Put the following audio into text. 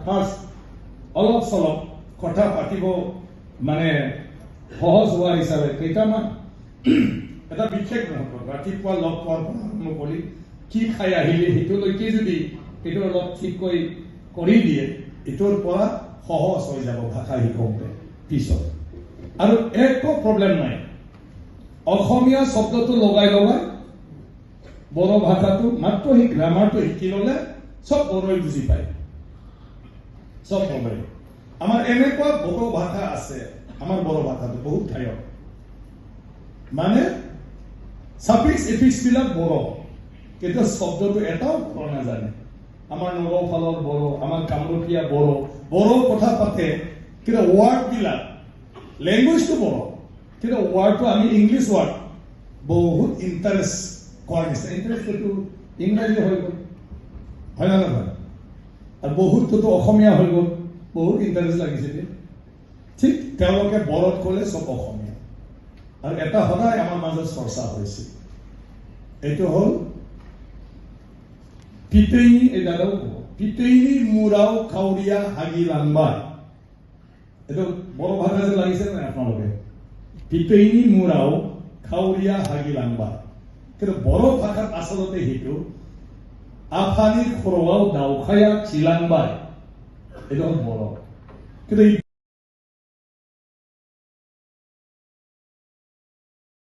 first অলপ চলপ কথা পাতিব মানে সহজ হোৱা হিচাপে কেইটামান এটা বিশেষ মুহূৰ্তত ৰাতিপুৱা লগ পোৱাৰ পৰা আৰম্ভ কৰি কি খাই আহিলে সেইটোলৈকে যদি সেইটো অলপ ঠিককৈ কৰি দিয়ে এইটোৰ পৰা সহজ হৈ যাব ভাষা শিকোঁতে পিছত আৰু একো প্ৰব্লেম নাই অসমীয়া শব্দটো লগাই বড়ো ভাষাটো মাত্ৰ সেই গ্ৰামাৰটো শিকি ল'লে সব বড়োই বুজি পায় সব বড়োই আমাৰ এনেকুৱা বড়ো ভাষা আছে আমাৰ বড়ো ভাষাটো বহুত ঠাইত মানে সাফিক্স এফিক্স বিলাক বড়ো কিন্তু শব্দটো এটাও বড়ো নাজানে আমাৰ নগাঁওফালৰ বড়ো আমাৰ কামৰূপীয়া বড়ো কথা পাতে কিন্তু ওয়াৰ্ড বিলাক ল্যাঙ্গুয়েজটো বড়ো কিন্তু ওয়াৰ্ডটো আমি ইংলিশ ওয়াৰ্ড বহুত ইন্টাৰেস্ট কৰাৰ নিচিনা ইন্টাৰেস্ট এইটো ইংৰাজী হৈ গ'ল হয় না নহয় আৰু বহুতটো অসমীয়া হৈ গ'ল বহুত ইন্টাৰেস্ট লাগিছে ঠিক তেওঁলোকে বড়োত ক'লে সব অসমীয়া আৰু এটা সদায় আমাৰ মাজত চৰ্চা হৈছে এইটো হ'ল পিতেইনি এই দাদাও ক'ব পিতেইনি মুৰাও খাউৰিয়া হাগি লাংবাই এইটো বড়ো ভাষা যে লাগিছে নাই আপোনালোকে পিতেইনি মুৰাও খাউৰিয়া হাগি লাংবাই কিন্তু বড়ো ভাষাত আচলতে সেইটো আফানি খৰৱাও দাউখায়া চিলাংবাই এইটো হ'ল বড়ো কিন্তু